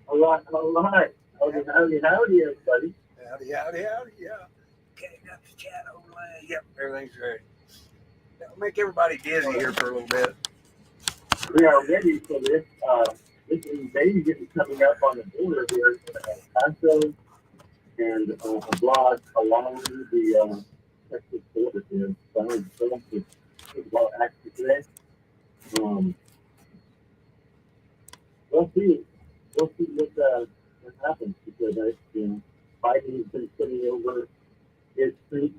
A lot, a lot. Howdy, Yep. howdy, howdy, everybody. Howdy, howdy, howdy. Yeah. Okay, got the chat overlay. Yep, everything's ready. That'll make everybody dizzy here for a little bit. We are ready for this. This invasion coming up on the border here in El Paso and a blog along the Texas border here. So, there's a lot of action today. Um, we'll see. We'll see what happens because Biden has been putting over his troops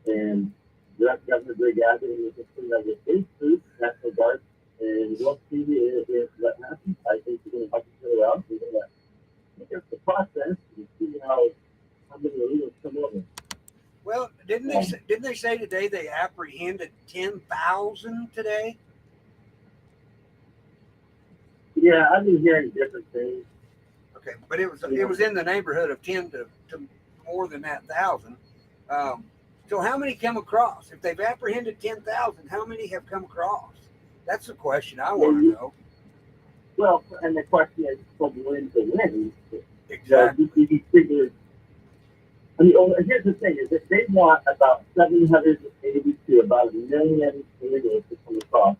and Governor Greg Abbott is putting over his troops, National Guard, and we'll see if what happens. I think we're going to help each other out. We're going to look at the process and see how many illegals come over. Well, didn't they say today they apprehended 10,000 today? Yeah, I've been hearing different things. Okay, but it was in the neighborhood of 10 to more than that thousand. Um, so how many come across? If they've apprehended 10,000, how many have come across? That's the question I want to And, know. well, and the question is from when to when. So Exactly. you figure, I mean, here's the thing: is that they want about 780 to about a million illegals to come across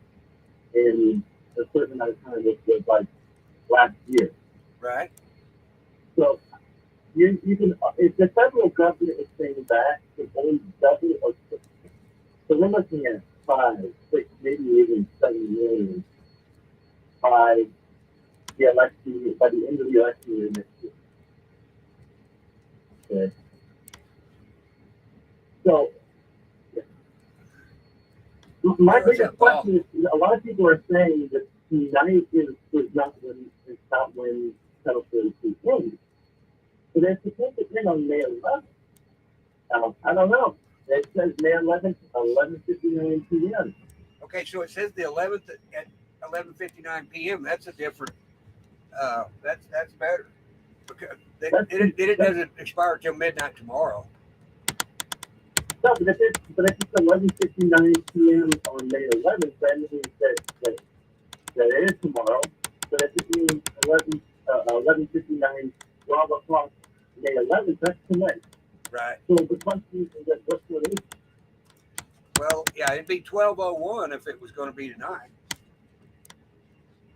in a certain amount of time, which was like last year. Right. So you can if the federal government is saying that it's only double or triple. So we're looking at 5, 6, maybe even 7 million by the election by the end of the election year next year. Okay. So my Hey, what's biggest up, Paul? question is a lot of people are saying that tonight is not when Title 32 ends. So they're supposed to end on May 11th. I don't know. It says May 11th, 11:59 p.m. Okay, so it says the 11th at 11:59 p.m. That's a different. That's better because That's, it that's doesn't expire till midnight tomorrow. no, but if it's 11:59 p.m. on May 11th, that means that it is tomorrow. But if it means 11:59, 12 o'clock May 11th, that's tonight. Right. So the question is that what's the issue? Well, yeah, it'd be 12:01 if it was going to be tonight.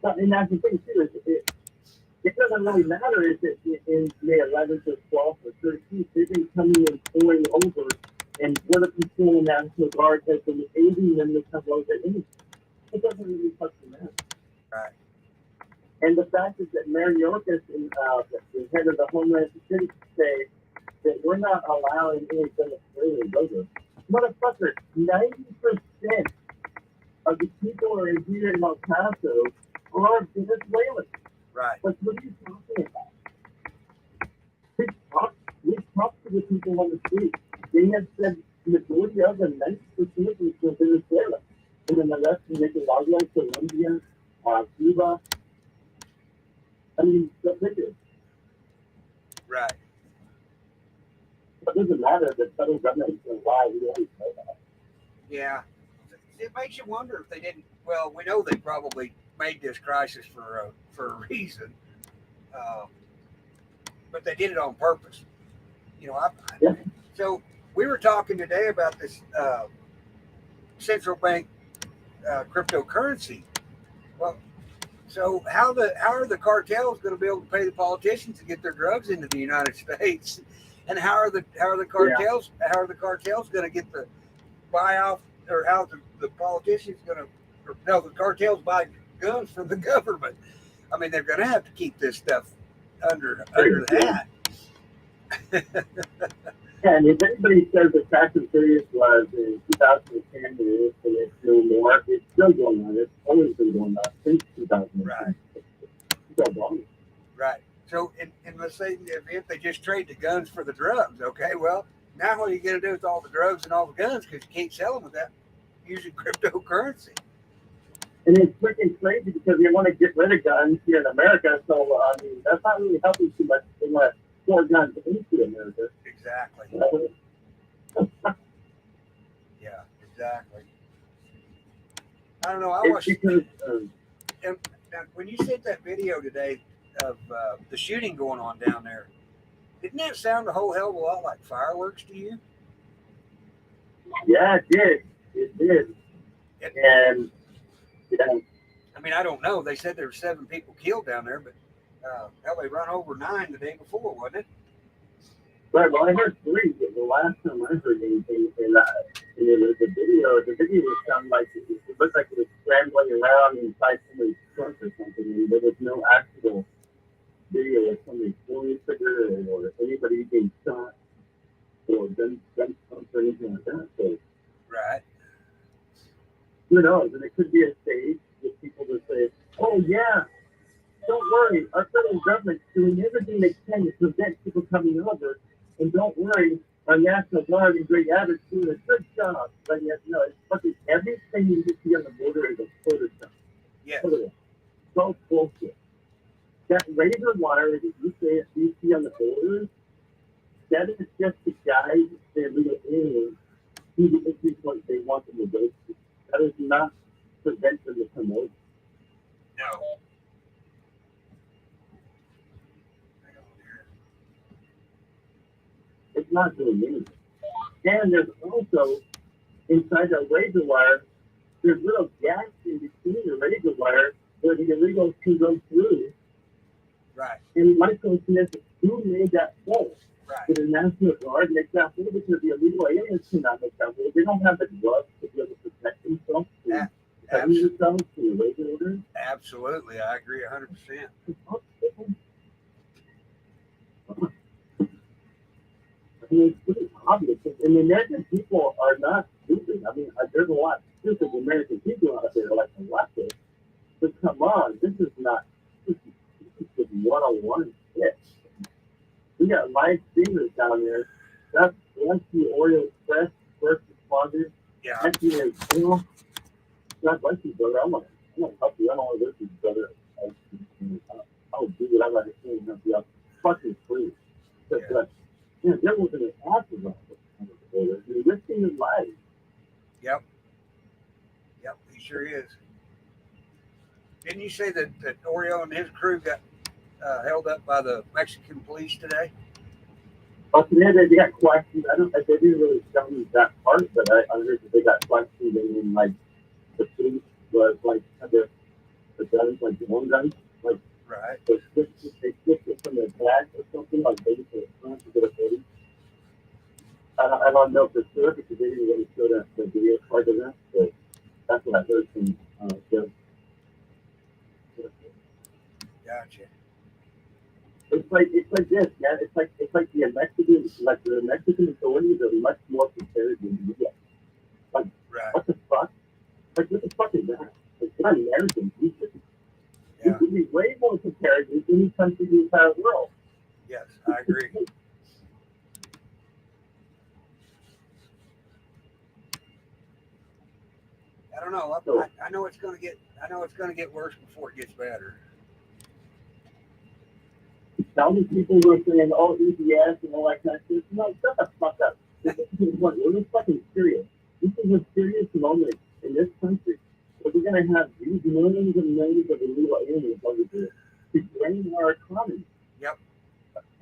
And that's the thing too. It doesn't really matter if it's in May 11th or 12th or 13th. They've been coming and pouring over, and Border Patrol and National Guard has been aiding them to come over anyway. It doesn't really fucking matter. Right. And the fact is that Mayorkas and the head of the Homeland Security say that we're not allowing any Venezuelans over. Motherfucker, 90% of the people are in here in El Paso are Venezuelans. Right. Like, what are you talking about? We talked to the people on the street. They have said the majority of them, 90% of them from Venezuela. And then the rest from Nicaragua, Colombia, Cuba. I mean, so they do. Right. It doesn't matter. The federal government is going to lie. We always know that. Yeah. It makes you wonder if they didn't. Well, we know they probably made this crisis for a reason, uh, but they did it on purpose. You know, Yeah. so we were talking today about this central bank cryptocurrency. Well, so how are the cartels going to be able to pay the politicians to get their drugs into the United States? And Yeah. how are the cartels going to get the buy off, or how the politicians going to, or no, the cartels buy guns from the government? I mean, they're going to have to keep this stuff under the hat. Yeah, and if anybody says that Fast and Furious was in 2010 and it's no more, it's still going on. It's always been going on since Right. 2010. It's still going. Right. So, and let's say if they just trade the guns for the drugs, okay, well, now what are you going to do with all the drugs and all the guns because you can't sell them without using cryptocurrency? And it's freaking crazy because they want to get rid of guns here in America. So, I mean, that's not really helping too much. They want to pour guns into America. Exactly. Yeah, exactly. I don't know. I It's watched, because, and now, when you sent that video today, of the shooting going on down there. Didn't that sound a whole hell of a lot like fireworks to you? Yeah, it did. It did. It, And yeah, I mean, I don't know. They said there were 7 people killed down there, but hell, they run over 9 the day before, wasn't it? but well, I heard three. But the last time I heard anything, and it was the video was sounding like it looked like it was scrambling around inside somebody's truck or something, and there was no actual video of somebody pulling a trigger or anybody being shot or gun or anything like that. So Right. who knows? And it could be a stage with people to say, "Oh yeah, don't worry, our federal government's doing everything they can to prevent people coming over, and don't worry, our National Guard and Great Abbott doing a good job." But yet, no, it's fucking everything you see on the border is a Photoshop. Yes. Photoshop. So bullshit. That razor wire that you see on the border, that is just the guys that little aliens who this is what they want them to go to. That is not prevent them to come over. No. It's not doing anything. And there's also inside that razor wire, there's little gaps in between the razor wire where the illegals can go through. Right. And my question is, who made that hole? Right. Did the National Guard make that hole? Because the illegal aliens cannot make that hole. They don't have the gloves to be able to protect themselves from cutting themselves from the razor orders. Absolutely. I agree 100%. I mean, it's pretty obvious. And the American people are not stupid. I mean, there's a lot of stupid American people out there like the leftists. But come on, this is not, this is one-on-one shit. We got live streamers down there. That's the Oreo Express first responders. Yeah. That's the, God bless you, brother. I'm gonna help you. I don't want to listen to you, brother. I'll do whatever I can to help you out. Fucking free. But, they're working their asses off. They're risking their lives. Yep. Yep. He sure is. Didn't you say that Oreo and his crew got held up by the Mexican police today? But today they got questions. They didn't really tell me that part, but I heard that they got questions and like the police was like the guns, like the one gun, like right. They switched it from their back or something, like maybe to the front to get a face. I don't know for sure because they didn't really show the video part of that, but that's what I heard from Joe. Gotcha. It's like this, man. It's like the Mexican authorities are much more prepared than the US. Like right. What the fuck? Like what the fuck is that? Like they're Americans. We should be way more prepared than any country in the entire world. Yes, I agree. I don't know. I know it's going to get. I know it's going to get worse before it gets better. All these people who are saying, "Oh, EBS and all that kind of shit," no, shut the fuck up. We're fucking serious. This is a serious moment in this country where we're going to have these millions and millions of illegal aliens over here to drain our economy. Yep.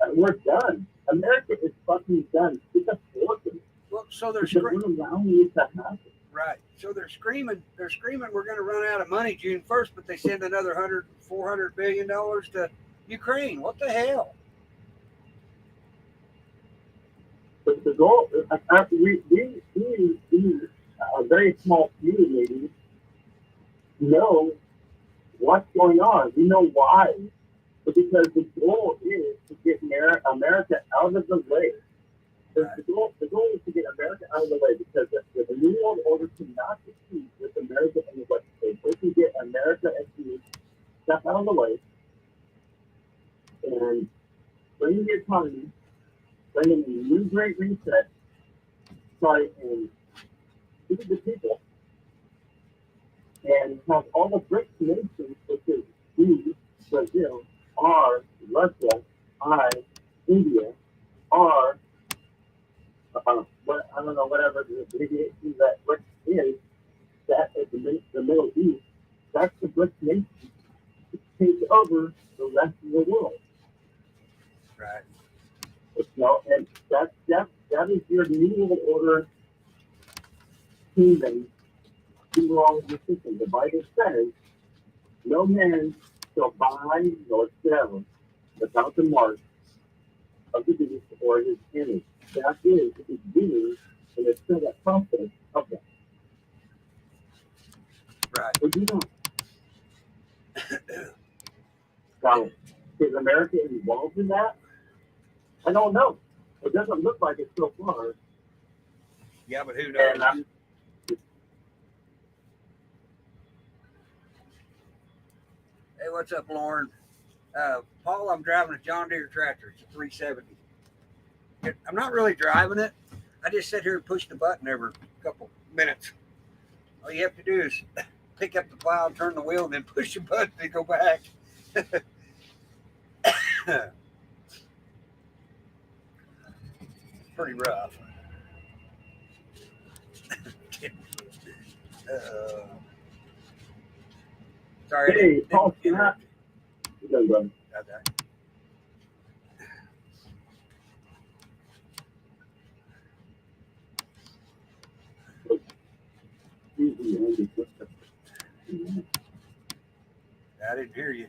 And we're done. America is fucking done. It's a fortune. Well, so they're we're allowing it to happen. Right. So they're screaming. They're screaming. We're going to run out of money June 1st, but they send another $400 billion to Ukraine. What the hell? But the goal, we a very small few maybe know what's going on. We know why. But because the goal is to get America out of the way. The goal is to get America out of the way because the New World Order cannot succeed with America in the West. They can get America and the stuff out of the way and bring the economy, bring in a new great reset, try and feed the people, and have all the BRICS nations, which is we, Brazil, R, Russia, I, India, R, I don't know, whatever the abbreviation that BRICS is, that is the Middle East, that's the BRICS nation. take over the rest of the world. Right. And that is your New World Order kingdom to all of the system. The Bible says, no man shall buy nor sell without the mark of the beast or his image. That is his being, and it's still that process of that. Right. But you don't. Now, is America involved in that? I don't know. It doesn't look like it so far. Yeah, but who And knows? Hey, what's up, Lauren? Paul, I'm driving a John Deere tractor. It's a 370. I'm not really driving it. I just sit here and push the button every couple minutes. All you have to do is pick up the plow, turn the wheel, and then push the button to go back. Pretty rough. uh, sorry, hey, Paul, didn't Scott. Okay, bro. okay. I didn't hear you.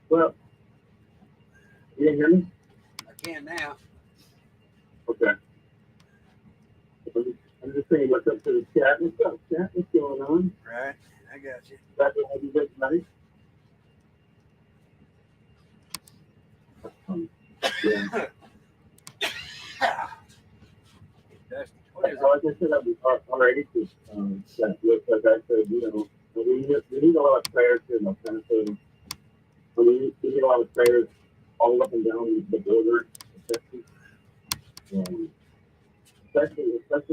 Well, you didn't hear me? I can now. Okay. I'm just saying what's up to the chat. What's up, chat? What's going on? Right, I got you. Glad to have you guys tonight. Yeah. Dusty. What is it? Like I said, already, that looks like I said, we need a lot of prayers here in El Paso. We need a lot of prayers all up and down the border, especially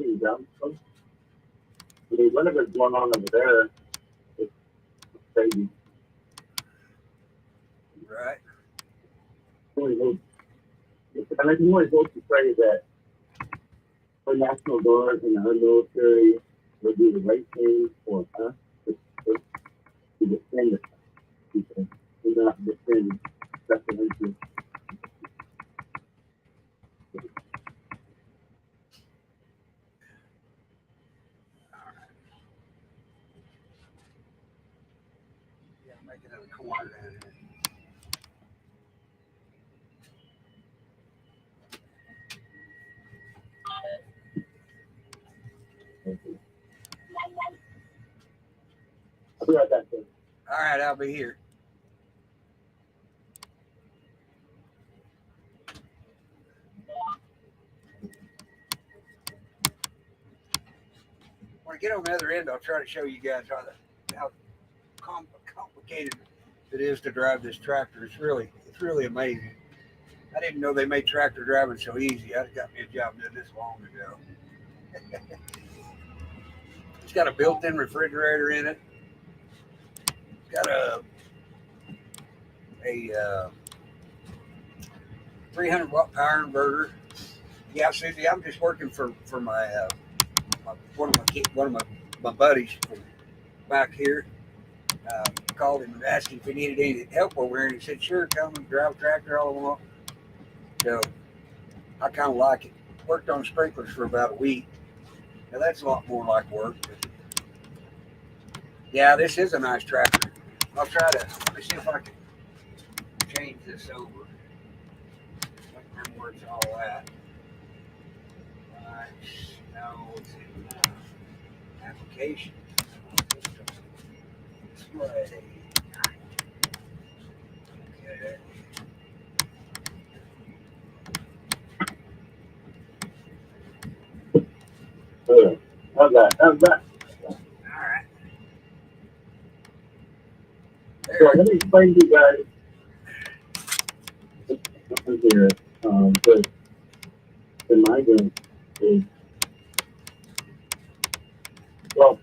in down coast. I mean, whatever's going on over there, it's crazy. Right. And I can only hope to pray that our national guard and our military will do the right thing for us to defend us, people, and not defend special interests. Yeah, make another corner down here. I'll be right back, sir. All right, I'll be here. When I get on the other end, I'll try to show you guys how complicated it is to drive this tractor. It's really amazing. I didn't know they made tractor driving so easy. I'd got me a job doing this long ago. It's got a built-in refrigerator in it. It's got a 300-watt power inverter. Yeah, Susie, I'm just working for my one of my buddies from back here. Called him and asked him if he needed any help over here, and he said, "Sure, come and drive a tractor all I want." So I kind of like it. Worked on sprinklers for about a week. Now that's a lot more like work. But yeah, this is a nice tractor. Let me see if I can change this over. I don't remember where it's all at. Right. No, it's in application. Display. Okay. How's that? All right. So let me explain to you guys something here. The migrant is, well,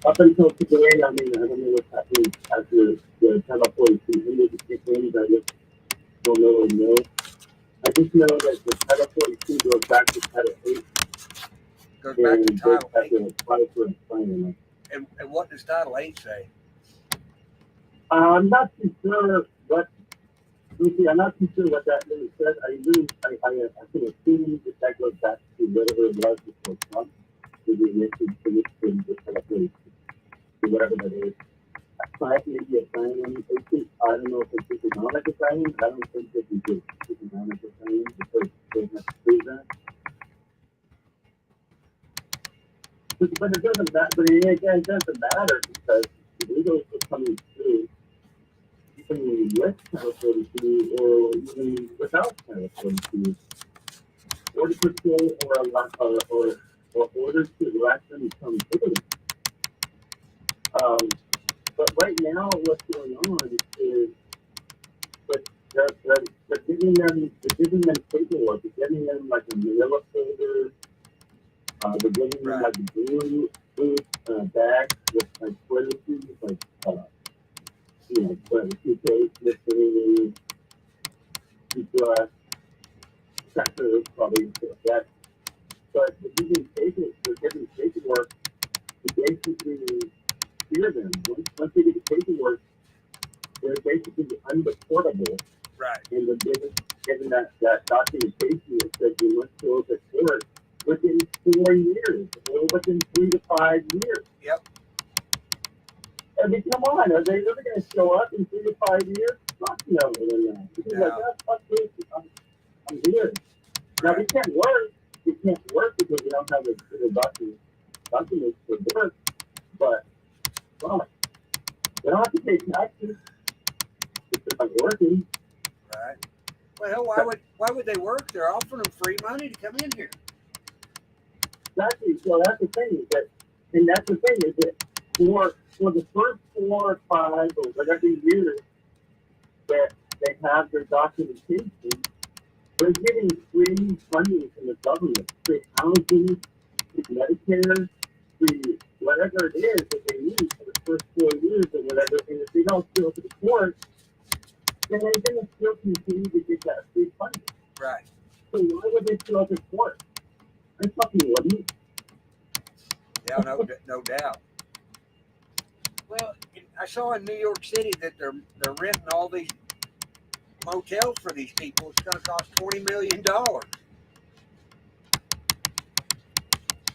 up until today, I mean, I don't know what's happening after the Title 42 ended the things. I just don't really know. I just know that the Title 42 goes back to Title 8. Goes back to Title 8. To apply for employment. And what does Title 8 say? I'm not too sure what. You see, I'm not too sure what that really says. I can assume that that goes back to whatever it was before Trump, to the initial to the celebrate, to whatever that is. Five maybe a sign on it. I don't know if it's economic sign, but I don't think they can do economic sign because they have to prove that. But it doesn't matter. But it doesn't matter because the legals are coming through even with Title 42 or even without Title 42. Order patrol or orders to arrest them from Italy. Um, but right now, what's going on is that they're giving them paperwork, they're giving them like a manila folder, they're giving them Right. like a blue bag with like toiletries, like toothpaste, listerine, toothbrush, crackers, probably stuff like that. But they're giving paperwork to basically clear them. Once they get the paperwork, they're basically unreportable, Right. and they're given that documentation that says you must go to court within 4 years or within 3 to 5 years. Yep. I mean, come on, are they really going to show up in 3 to 5 years? Not no than that. Because like, No. fuck this, I'm here. Now they Right. can't work. They can't work because they don't have the documents for work. But well, they don't have to pay taxes if they're not working. Right. Well, why would they work? They're offering them free money to come in here. Exactly. So that's the thing is that, and that's the thing is that for the first 4 or 5 or whatever years that they have their documentation, they're getting free funding from the government, free housing, free Medicare, free whatever it is that they need for the first 4 years or whatever. And if they don't go to the court, then they're going to still continue to get that free funding. Right. So why would they still have to court? I fucking wouldn't. Yeah. No doubt. Well, I saw in New York City that they're renting all these motels for these people. It's going to cost $20 million.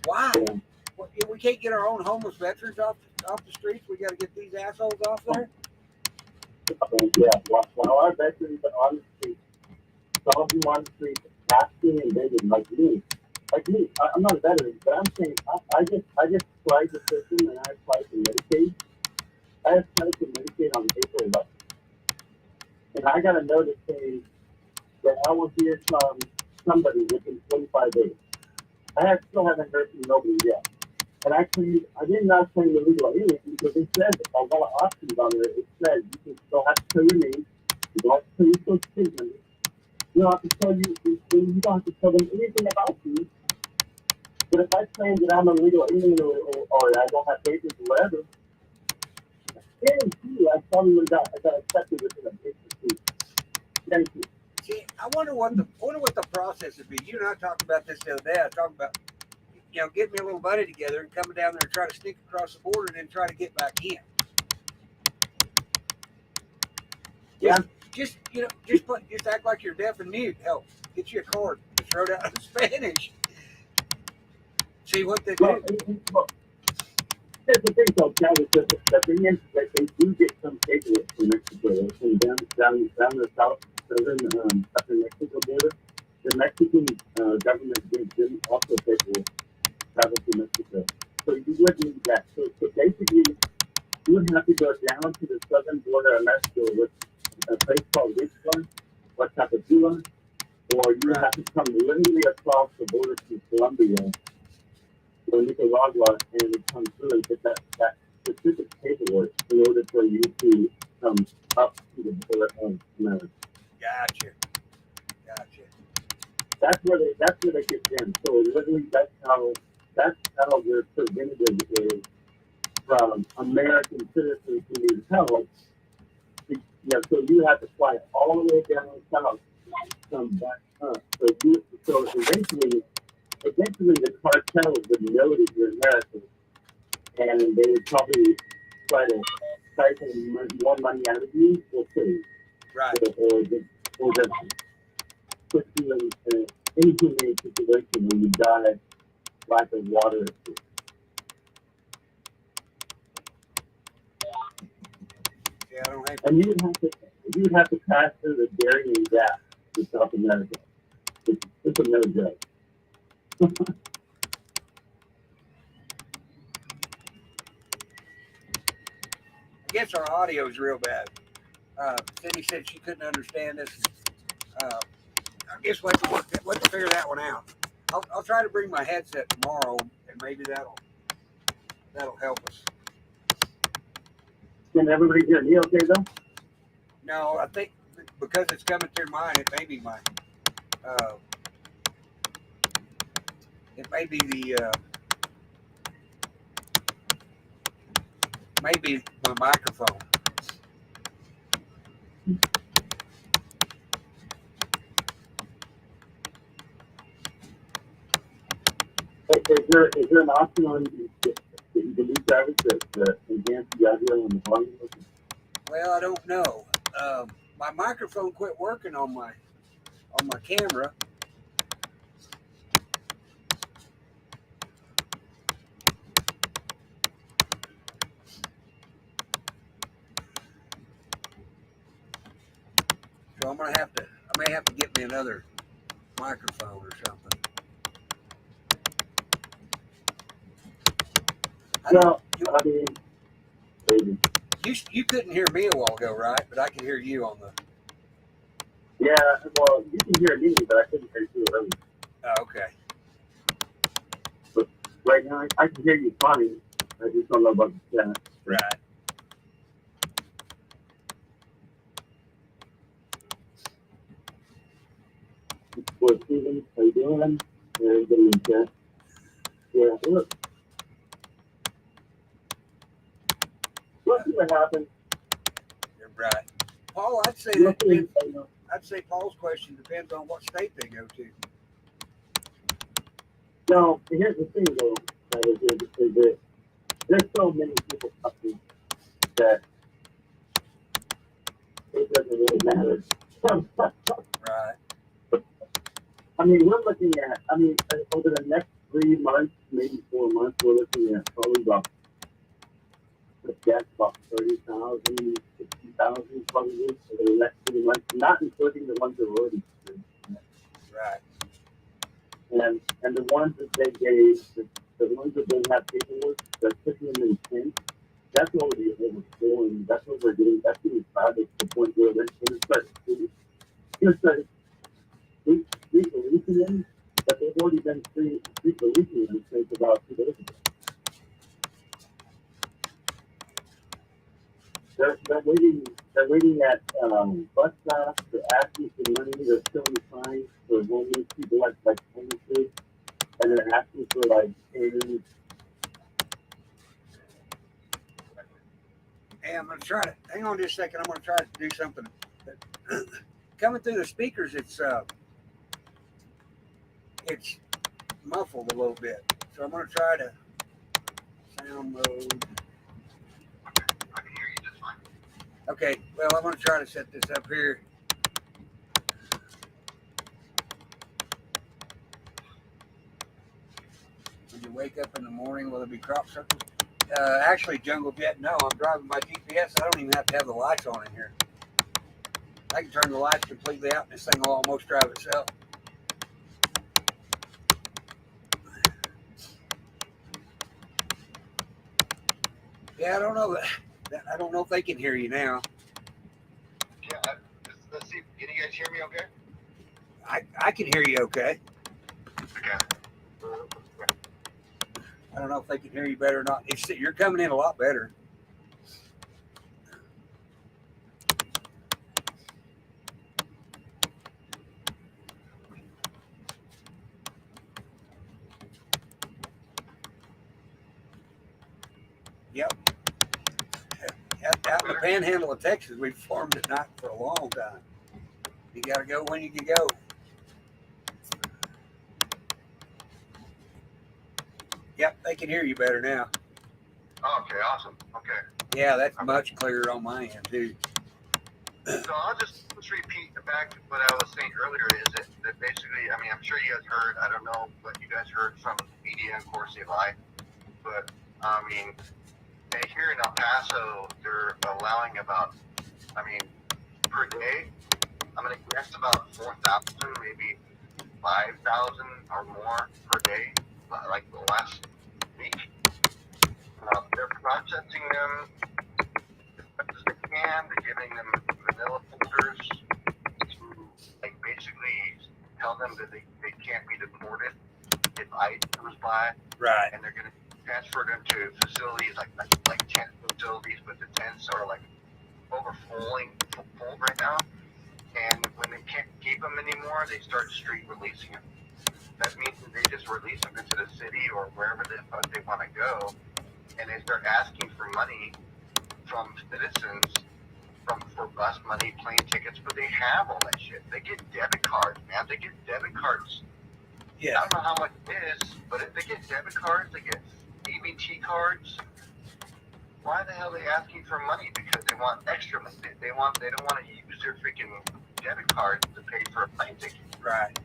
Why? Yeah. We can't get our own homeless veterans off the streets. We got to get these assholes off there. Yeah, while our veterans are on the street, some of them on the street, asking and begging, like me. I'm not a veteran, but I'm saying I just tried the system and I applied to Medicaid. I applied to Medicaid on April 11th, and I got a notice saying that I will hear from somebody within 25 days. Still haven't heard from nobody yet. And I did not claim illegal alien because it says a lot of options on there. It says you can still have to tell your name, you don't have to tell your social security number, you don't have to tell you don't have to tell them anything about you. But if I claim that I'm a legal alien or I don't have papers or whatever, guarantee you I probably would have got accepted within a day or two. Guarantee. See, I wonder what the process would be. You and I talked about this the other day. I talked about getting me a little buddy together and coming down there and try to sneak across the border and then try to get back in. Yeah. Just act like you're deaf and mute. Hell, get you a card. Just wrote out in Spanish. See what they do. Here's the thing, though, Travis. The thing is that they do get some paperwork from Mexico. From down the southern Mexico border. The Mexican government gives them also paperwork travel to Mexico. So you would need that. So basically, you would have to go down to the southern border of Mexico with a place called Ixtlan or Tapachula, or you would have to come literally across the border to Colombia or Nicaragua and come through and get that specific paperwork in order for you to come up to the border of America. Gotcha. That's where they get in. So literally, that's how their preventative is from American citizens who need help. So you have to fly all the way down south, come back up. So eventually the cartels would know that you're American, and they would probably try to siphon more money out of you will save, Right. or just put you in any inhumane situation where you die lack of water. Yeah, I don't have. And you would have to pass through the Darien Gap in South America. It's a no joke. I guess our audio is real bad. Cindy said she couldn't understand this. I guess we'll have to figure that one out. I'll try to bring my headset tomorrow, and maybe that'll help us. Can everybody hear me okay though? No, I think because it's coming through mine, it may be my. It may be the. Maybe my microphone. Is there an option on that you can use to enhance the audio and the volume? Well, I don't know. My microphone quit working on my camera. So I may have to get me another microphone or something. Well, I mean, maybe. You couldn't hear me a while ago, right? But I can hear you on the. Yeah, well, you can hear me, but I couldn't hear you earlier. Oh, okay. But right now, I can hear you fine. I just don't know about the chat. Right. Well, Steven, how you doing? Everybody in chat. Yeah, look. Let's see what happens. You're right. Paul, I'd say Let's that see, depends, I'd say Paul's question depends on what state they go to. no, here's the thing, though, is that there's so many people talking that it doesn't really matter. Right. I mean, we're looking at, over the next 3 months, maybe 4 months, we're looking at probably about 30,000, 60,000 probably over the next 3 months, not including the ones that are already approved. Right. And the ones that they gave, the ones that don't have paperwork, they're putting them in tents. That's already overflowing. That's what we're doing. That's getting crowded to the point where they're going to start releasing them, but they've already been releasing them since about 2 days ago. They're waiting at bus stops. They're asking for money. They're showing signs for homeless people like homeless, and they're asking for like payments. Hey, I'm gonna try to hang on just a second. I'm gonna try to do something. Coming through the speakers, it's muffled a little bit. So I'm gonna try to sound mode. I can hear you just fine. Okay, well, I'm going to try to set this up here. When you wake up in the morning, will there be crop circles? Actually, Jungle Jet, no. I'm driving by GPS. I don't even have to have the lights on in here. I can turn the lights completely out, and this thing will almost drive itself. Yeah, I don't know. I don't know if they can hear you now. Yeah, let's see. Can you guys hear me okay? I can hear you okay. Okay. I don't know if they can hear you better or not. You're coming in a lot better. Yep. Out in the panhandle of Texas, we've farmed at night for a long time. You got to go when you can go. Yep, they can hear you better now. Oh, okay, awesome. Okay. Yeah, that's much clearer on my end too. So I'll just repeat back to what I was saying earlier is that basically, I mean, I'm sure you guys heard, I don't know what you guys heard from the media, of course they lie, but I mean, here in El Paso, they're allowing about, I mean, per day, I'm going to guess about 4,000, maybe 5,000 or more per day, like the last week. They're processing them as much as they can. They're giving them vanilla folders to, like, basically tell them that they can't be deported if ICE comes by. Right. And they're going to transfer them to facilities like tent facilities, but the tents are like overflowing full right now. And when they can't keep them anymore, they start street releasing them. That means that they just release them into the city or wherever they want to go, and they start asking for money from citizens for bus money, plane tickets, but they have all that shit. They get debit cards, man. They get debit cards. Yeah. I don't know how much it is, but if they get debit cards, they get EBT cards. Why the hell are they asking for money? Because they want extra money. They don't want to use their freaking debit cards to pay for a plane ticket. Right.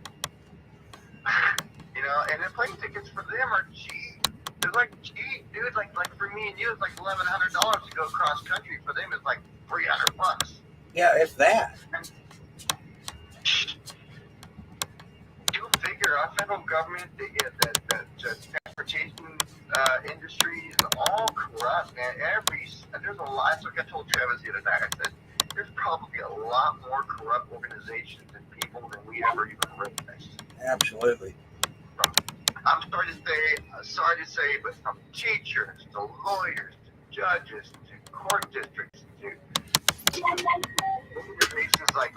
You know, and the plane tickets for them are cheap. They're like cheap, dude. Like for me and you, it's like $1,100 to go cross country. For them, it's like $300. Yeah, it's that. Go figure. Our federal government, the transportation industry is all corrupt, man. There's a lot. That's what I told Travis the other night. I said there's probably a lot more corrupt organizations and people than we ever even realized. Absolutely. I'm sorry to say, but from teachers to lawyers to judges to court districts to organizations like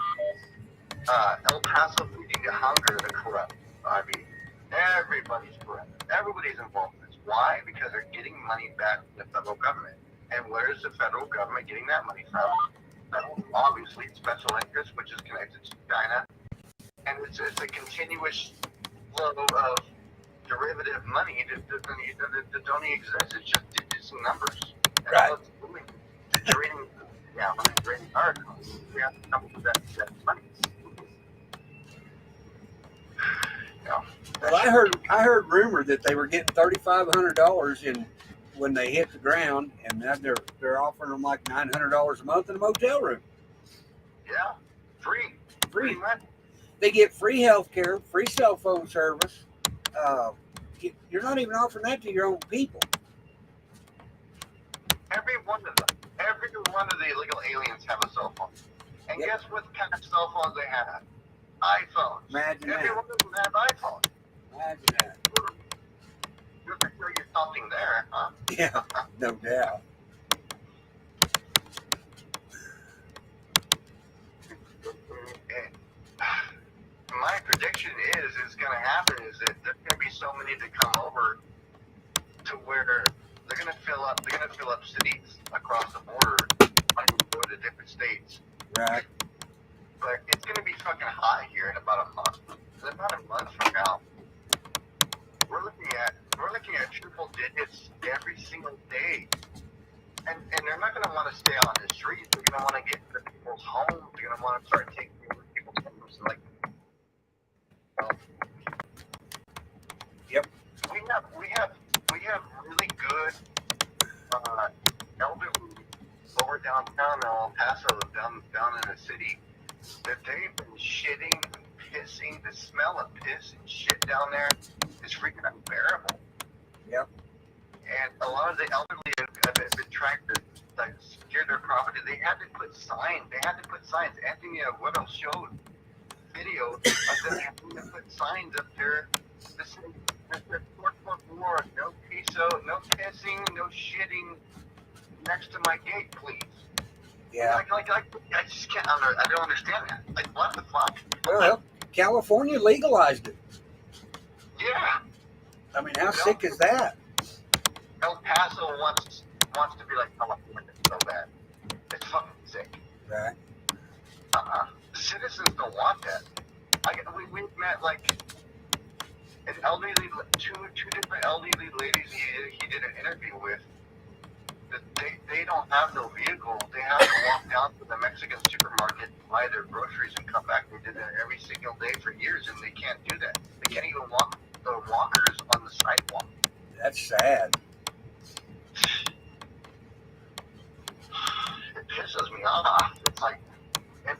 El Paso Feeding the Hunger, they're corrupt. I mean, everybody's corrupt. Everybody's involved in this. Why? Because they're getting money back from the federal government. And where is the federal government getting that money from? Obviously, special interest, which is connected to China. And it's a continuous flow of derivative money that don't even exist. It's just digits and numbers. And right. All it's doing is draining our economy. We have to come with that money. Yeah. Well, I heard rumor that they were getting $3,500 in when they hit the ground, and now they're offering them like $900 a month in a motel room. Yeah, free money. They get free health care, free cell phone service. You're not even offering that to your own people. Every one of the illegal aliens have a cell phone. And Yep. Guess what kind of cell phones they have? iPhones. Imagine Every that. one of them have iPhones. Imagine that. You're for sure you're something there, huh? Yeah, no doubt. My prediction is going to happen is that there's going to be so many that come over to where they're going to fill up cities across the border, go to different states. Right. But it's going to be fucking hot here in about a month. In about a month from now, we're looking at triple digits every single day. And they're not going to want to stay on the streets. They're going to want to get to people's homes. They're going to want to start taking over people's homes. Like, Yep. We have really good elderly over downtown in El Paso, down in the city, that they've been shitting and pissing. The smell of piss and shit down there is freaking unbearable. Yep. And a lot of the elderly have been trying to secure their property. They had to put signs. Anthony Aguero showed video of them having to put signs up there that said, "444, no piso, no pissing, no shitting next to my gate, please." Yeah. I just can't. I don't understand that. Like, what the fuck? Well, California legalized it. Yeah. I mean, how sick is that? El Paso wants to be like California so bad. It's fucking sick. Right. The citizens don't want that. We met like two different elderly ladies he did an interview with. they don't have no vehicle. They have to walk down to the Mexican supermarket, buy their groceries, and come back. They did that every single day for years, and they can't do that. They can't even walk the walkers on the sidewalk. That's sad. It pisses me off. It's like,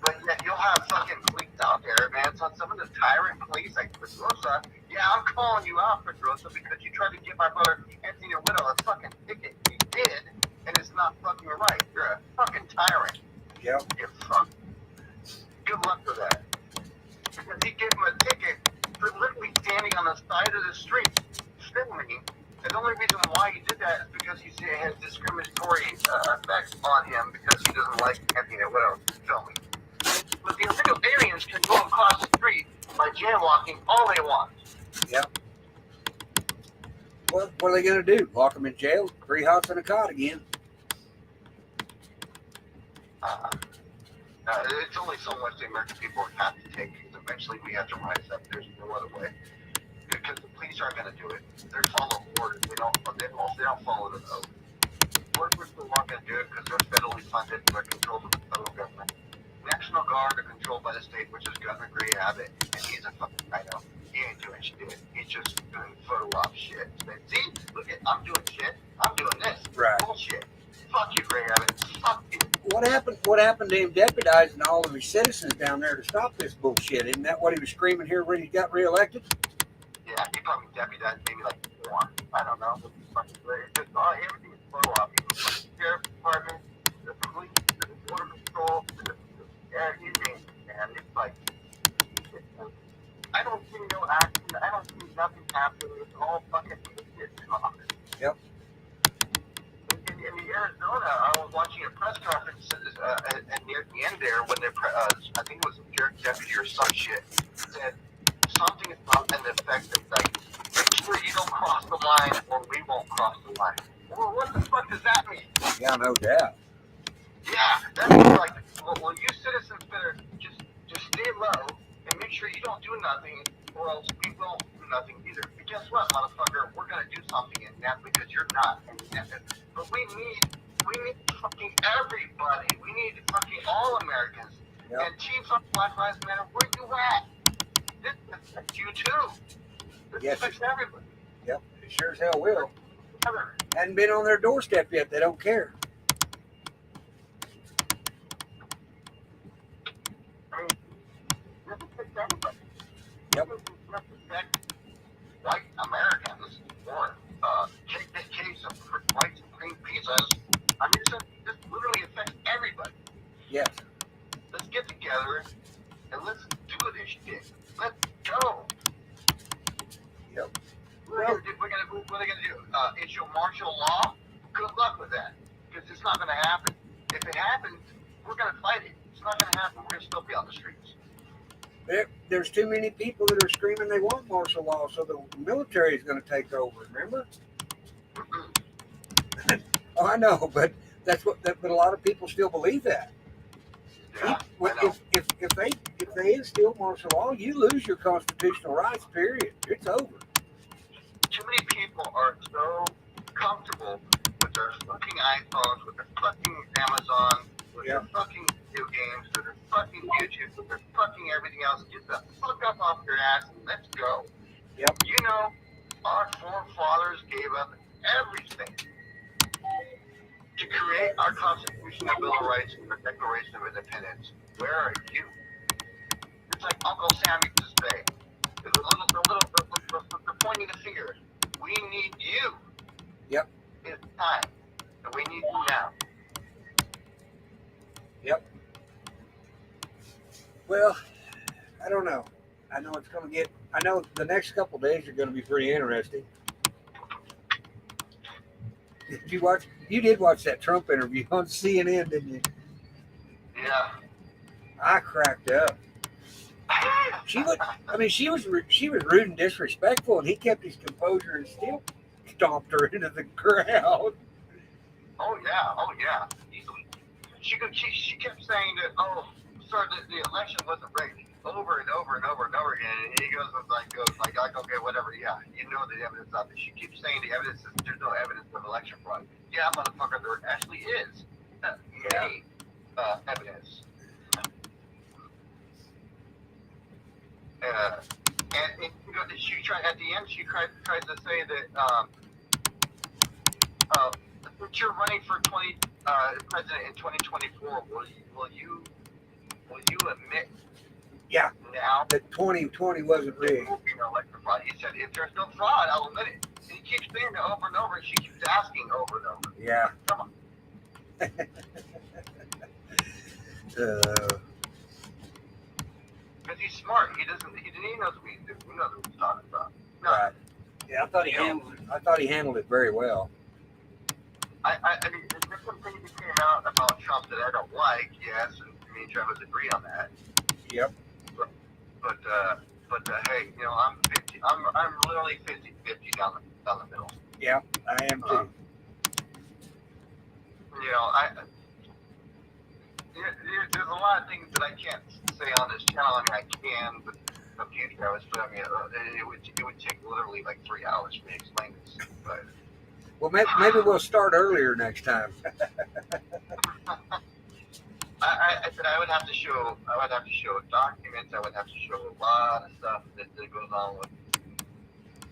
but yet you'll have fucking police out there, man. So some of the tyrant police, like Pedrosa, yeah, I'm calling you out, Pedrosa, because you tried to give my brother Anthony Widow a fucking ticket. He did, and it's not fucking right. You're a fucking tyrant. Yep. You fuck. Good luck with that. Because he gave him a ticket for literally standing on the side of the street filming. And the only reason why he did that is because he said it has discriminatory effects on him because he doesn't like Anthony Widow filming. But the illegal aliens can go across the street by jaywalking all they want. Yep. What are they going to do? Lock them in jail? 3 hots and a cot again. It's only so much the American people have to take. Because eventually we have to rise up. There's no other way. Because the police aren't going to do it. They're following orders. They don't follow the code. We're still not going to do it because they're federally funded and they're controlled by the federal government. National Guard are controlled by the state, which is Governor Gray Abbott, and he's a fucking rhino. He ain't doing shit. He's just doing photo op shit. See? Look at, I'm doing shit. I'm doing this. Right. Bullshit. Fuck you, Gray Abbott. Fuck you. What happened to him deputizing all of his citizens down there to stop this bullshit? Isn't that what he was screaming here when he got reelected? Yeah, he probably deputized maybe like 4. I don't know. It's just everything is photo op. The sheriff's department, the police, the border control, you name it, man. It's like, I don't see no action. I don't see nothing happening. It's all fucking shit talk. Yep. In Arizona, I was watching a press conference and near the end there when I think it was a sheriff deputy or some shit, said something about an effect of like, make sure you don't cross the line or we won't cross the line. Well, what the fuck does that mean? Yeah, no doubt. Yeah, that means like, well, you citizens better just stay low and make sure you don't do nothing, or else we won't do nothing either. But guess what, motherfucker? We're gonna do something, and that's because you're not. But we need fucking everybody. We need fucking all Americans. Yep. And Chief of Black Lives Matter, where you at? This affects you too. This affects everybody. Yep, it sure as hell will. Ever. Hadn't been on their doorstep yet. They don't care. Yep. White Americans or take the case of white supreme pizzas. I mean, this literally affects everybody. Yes. Let's get together and let's do this shit. Let's go. Yep. What are they gonna do? Issue martial law? Good luck with that, because it's not gonna happen. If it happens, we're gonna fight it. It's not gonna happen. We're gonna still be on the streets. There's too many people that are screaming they want martial law, so the military is going to take over. Remember? Oh, I know, but but a lot of people still believe that. Yeah, If they instill martial law, you lose your constitutional rights. Period. It's over. Too many people are so comfortable with their fucking iPhones, with their fucking Amazon, with their fucking video games, with their fucking YouTube, with their fucking everything else. Get the fuck up off your ass and let's go. Yep. You know, our forefathers gave up everything to create our Constitution, our Bill of Rights, and the Declaration of Independence. Where are you? It's like Uncle Sam used to say. The pointing the finger. We need you. Yep. It's time. And we need you now. Yep. Well, I don't know. I know it's going to get. I know the next couple of days are going to be pretty interesting. Did you watch? You did watch that Trump interview on CNN, didn't you? Yeah. I cracked up. She was rude and disrespectful, and he kept his composure and still stomped her into the crowd. Oh yeah. She kept saying that, sir, the election wasn't rigged over and over and over and over again. And he goes like, okay, whatever. Yeah, you know the evidence of it. She keeps saying there's no evidence of election fraud. Yeah, motherfucker, is many evidence. And she tried at the end. She tried to say that since you're running for president in 2024, will you admit? Yeah. Now that 2020 wasn't rigged. Electrified. He said, if there's no fraud, I'll admit it. And he keeps saying it over and over, and she keeps asking over and over. Yeah. Come on. Because he's smart. He knows what he's doing. He knows what he's talking about. No. Right. Yeah, I thought he handled it very well. I mean, there's some things that came out about Trump that I don't like, yes, and me and Travis agree on that. Yep. But hey, I'm literally 50-50 down the middle. Yeah, I am too. There's a lot of things that I can't say on this channel. I mean, I can, but a few Travis, but I mean, it would take literally like 3 hours for me to explain this. But well, maybe we'll start earlier next time. I said I would have to show documents. I would have to show a lot of stuff that goes on with.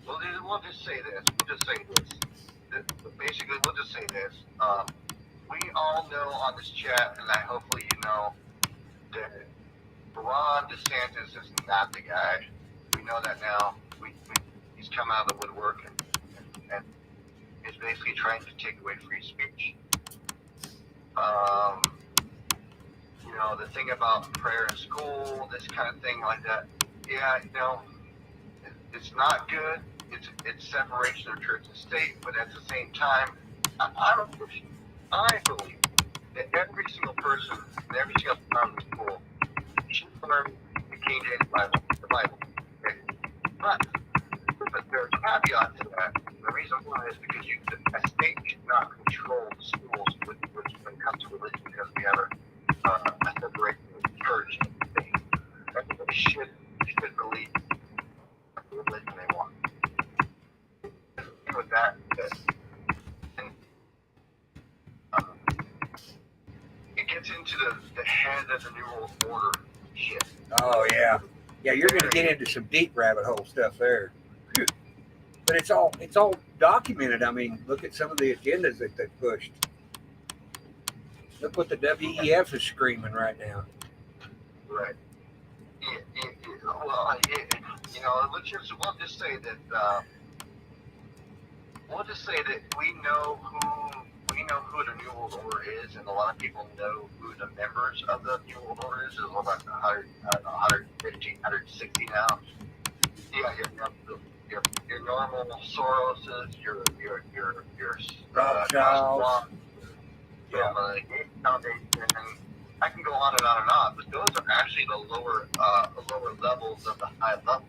We'll just say this. Basically, we'll just say this. We all know on this chat, and hopefully you know, that Ron DeSantis is not the guy. We know that now. He's come out of the woodwork and is basically trying to take away free speech. The thing about prayer in school, this kind of thing like that. Yeah, it's not good. It's separation of church and state, but at the same time, I believe that every single person and every single person in school should learn the King James Bible, the Bible. Okay? But there's a caveat to that. The reason why is because a state should not control the schools when it comes to religion, because we have a separation of church and state. Everybody should believe the religion they want. With that, it gets into the head of the New World Order shit. Oh yeah, you're going to get into some deep rabbit hole stuff there. But it's all documented. I mean, look at some of the agendas that they pushed. Look what the WEF is screaming right now. Right. We'll just say that. We'll just say that we know who the New World Order is, and a lot of people know who the members of the New World Order is. There's about 150, 160 now. Yeah, your normal Soroses, your Rothschilds, Foundation, and I can go on and on and on. But those are actually the lower levels of the high level.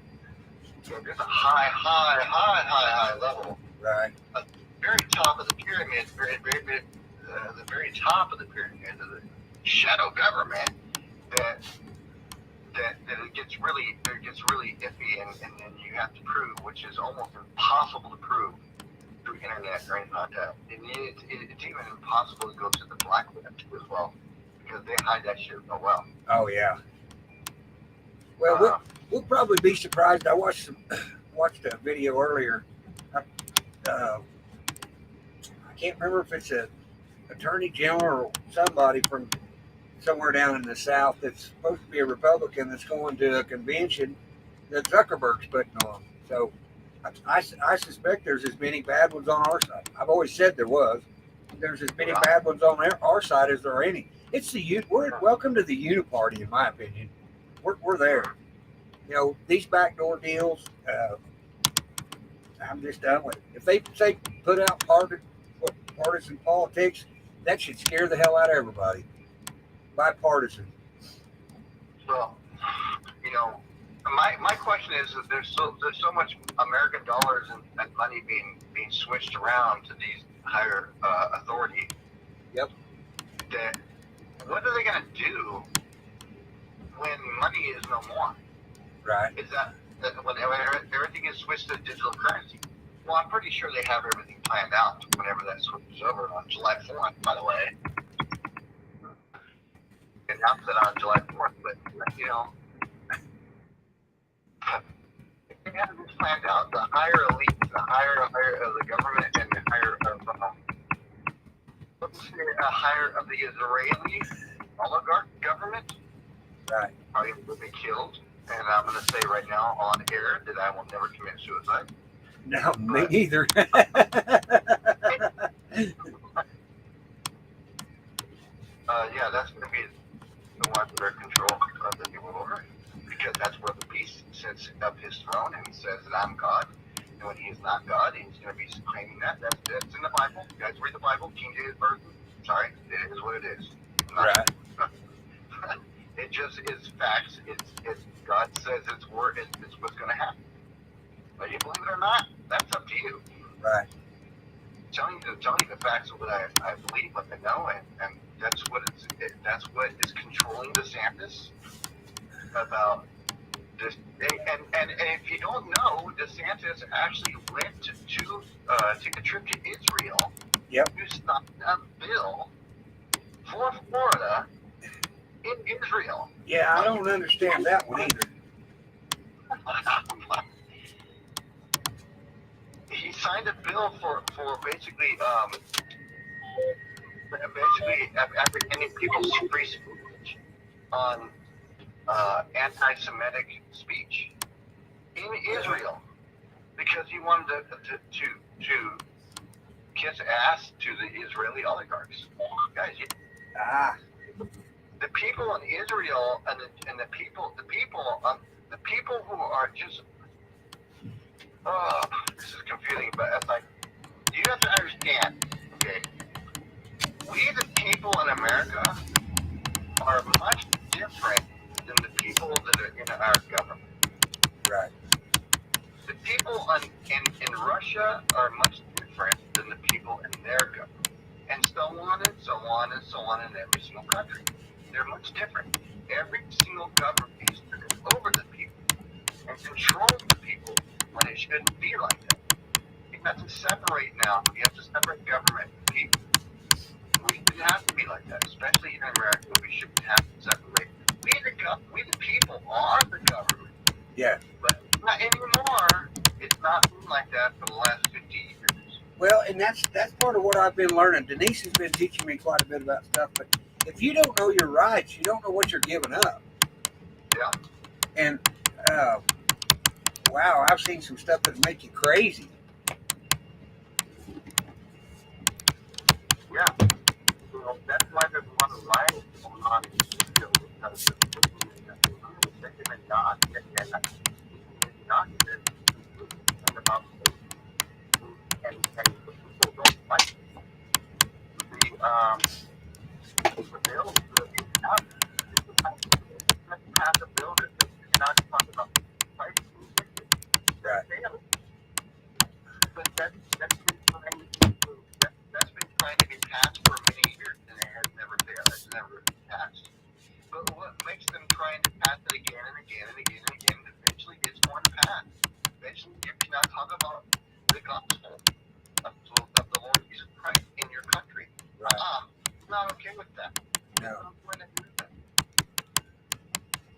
So there's a high level. Right. At the very top of the pyramid, the very top of the pyramid of the shadow government, that it gets really iffy, and then you have to prove, which is almost impossible to prove through internet or anything like that. And it's even impossible to go to the black web as well, because they hide that shit so well. Oh yeah. Well, we'll probably be surprised. I watched a video earlier. I can't remember if it's an attorney general or somebody from somewhere down in the South that's supposed to be a Republican that's going to a convention that Zuckerberg's putting on. So I suspect there's as many bad ones on our side. I've always said there was. There's as many bad ones on our side as there are any. It's welcome to the Uniparty, in my opinion. We're there. These backdoor deals, I'm just done with it. If they say put out partisan politics, that should scare the hell out of everybody. Bipartisan. Well, my question is that there's so much American dollars and money being switched around to these higher authority. Yep. That what are they going to do when money is no more? Right. Is that when everything is switched to digital currency? Well, I'm pretty sure they have everything planned out whenever that switches over on July 4th, by the way. They announced it on July 4th, but, you know, they have this planned out. The higher elite, the higher of the government, and the higher of, let's say, a higher of the Israeli oligarch government. Right. Are you will be killed? And I'm going to say right now on air that I will never commit suicide. No, me neither. Yeah, that's going to be the one under control of the new order, because that's where the beast sits up his throne and he says that I'm God. And when he is not God, he's going to be claiming that. That's in the Bible. You guys read the Bible, King James Version. Sorry, it is what it is. Right. It just is facts. It's God says it's word. It's what's going to happen. Whether you believe it or not, that's up to you. Right. Telling you the facts of what I believe, what I know, and that's what is controlling DeSantis about this. And if you don't know, DeSantis actually went to take a trip to Israel. Yep. To stop a bill for Florida in Israel. Yeah, I don't understand that one either. He signed a bill for basically apprehending people's free speech on anti-Semitic speech in Israel, because he wanted to kiss ass to the Israeli oligarchs. Guys, the people in Israel and the people who are just, this is confusing, but it's like, you have to understand, okay, we the people in America are much different than the people that are in our government. Right. The people in Russia are much different than the people in their government. And so on and so on and so on in every single country. They're much different. Every single government needs to go over the people and control the people when it shouldn't be like that. You have to separate now. You have to separate government and people. We shouldn't have to be like that, especially in America. We shouldn't have to separate. We the people are the government. Yeah. But not anymore. It's not been like that for the last 50 years. Well, and that's part of what I've been learning. Denise has been teaching me quite a bit about stuff, but if you don't know your rights, you don't know what you're giving up. Yeah. And wow, I've seen some stuff that'll make you crazy. Yeah. You know, that's why there's a lot of riots going on in Israel, because the people in God and not about and people don't like the bill that we have. Let's pass a bill that you cannot talk about price. Right. But that's been trying to be passed for many years, and it has never failed. It's never passed. But what makes them trying to pass it again and again and again and again? Eventually, it's going to pass. Eventually, you cannot talk about the gospel of the Lord Jesus Christ in your country. Right. I'm not okay with that. No. I'm going to do that.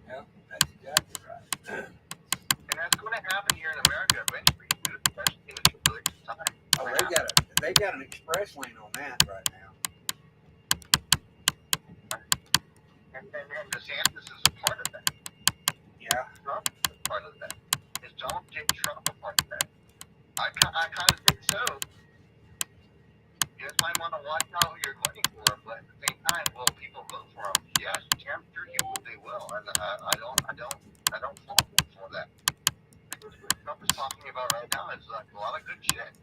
No, that's exactly right. And that's going to happen here in America eventually, especially in the tribulation time. Oh, they got an express lane on that right now. And DeSantis is a part of that. Yeah. Trump is a part of that. Don't get Trump a part of that. I kind of think so. You guys might want to watch out who you're voting for, but at the same time, will people vote for him? Yes, I'm sure they will, and I don't fault them for that. Because what Trump is talking about right now is like a lot of good shit.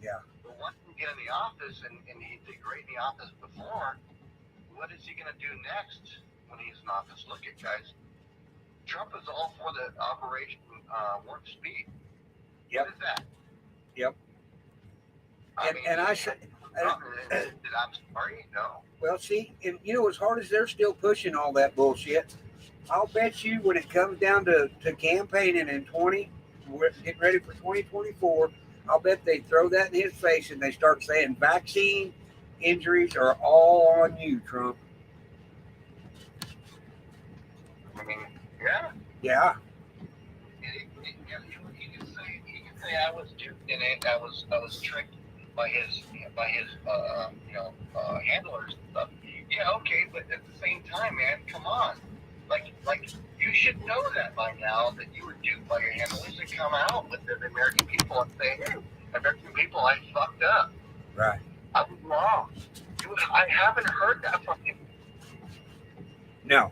Yeah. But once you get in the office and he did great in the office before, what is he going to do next when he's in office? Look at guys. Trump is all for the Operation Warp Speed. Yep. What is that? Yep. And I said, I'm sorry, no. well, see, and you know, as hard as they're still pushing all that bullshit, I'll bet you when it comes down to campaigning in we're getting ready for 2024, I'll bet they throw that in his face and they start saying vaccine injuries are all on you, Trump. I mean, yeah. Yeah. He can say I was duped in it. I was tricked by his handlers and stuff. Yeah, okay, but at the same time, man, come on. Like you should know that by now that you were duped by your handlers and come out with the American people and say, hey, American people, I fucked up. Right. I was wrong. I haven't heard that from him. No.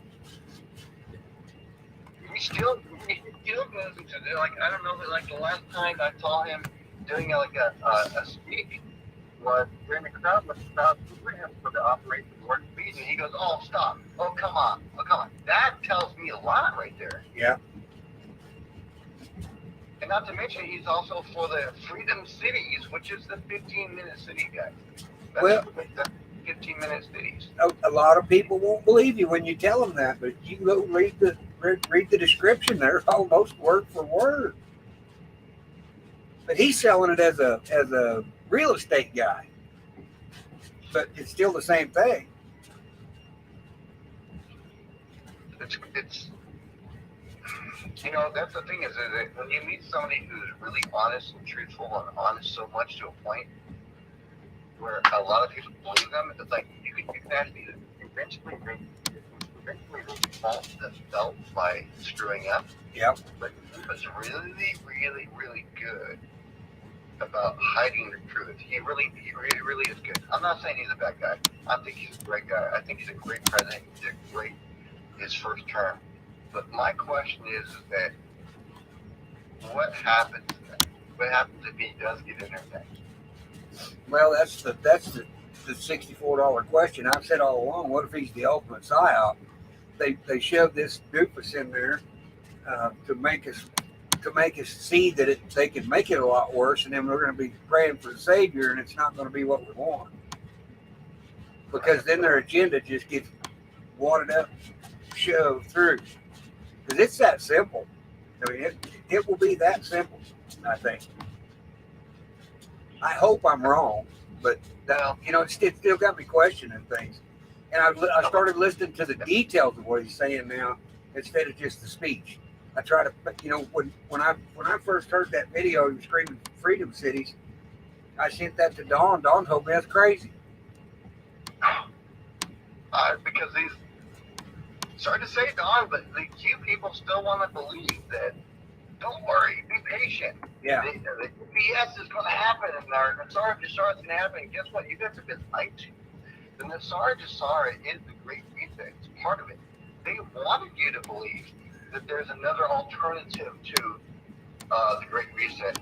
He still goes into the, like, I don't know, like the last time I saw him doing like a speech was during the crowd was about for him for the operation warp speed, and he goes, "Oh, stop! Oh, come on! Oh, come on!" That tells me a lot right there. Yeah. And not to mention, he's also for the Freedom Cities, which is the 15-minute city, guys. That's 15-minute cities. A lot of people won't believe you when you tell them that, but you go read the description there, almost word for word. But he's selling it as a real estate guy, but it's still the same thing. It's that's the thing is that when you meet somebody who's really honest and truthful and honest so much to a point where a lot of people believe them, it's like you can actually eventually they fault themselves by screwing up. Yep. But he was really, really, really good about hiding the truth. He really is good. I'm not saying he's a bad guy. I think he's a great guy. I think he's a great president. He did great his first term. But my question is that what happens then? What happens if he does get in there next? Well, that's the $64 question. I've said all along, what if he's the ultimate psyop? They shoved this doofus in there to make us see that they can make it a lot worse, and then we're going to be praying for the Savior, and it's not going to be what we want. Because then their agenda just gets wadded up, shoved through. Because it's that simple. I mean, it will be that simple, I think. I hope I'm wrong, but it still got me questioning things. And I started listening to the details of what he's saying now instead of just the speech. I try to, when I first heard that video, he was screaming "Freedom Cities." I sent that to Dawn. Dawn told me that's crazy. Because sorry to say, Dawn, but you people still want to believe that. Don't worry, be patient. Yeah. The BS is going to happen, and the Nassar Jassara is going to happen. And guess what? You guys have been lied to. The Nassar Jassara is the Great Reset. It's part of it. They wanted you to believe that there's another alternative to the Great Reset.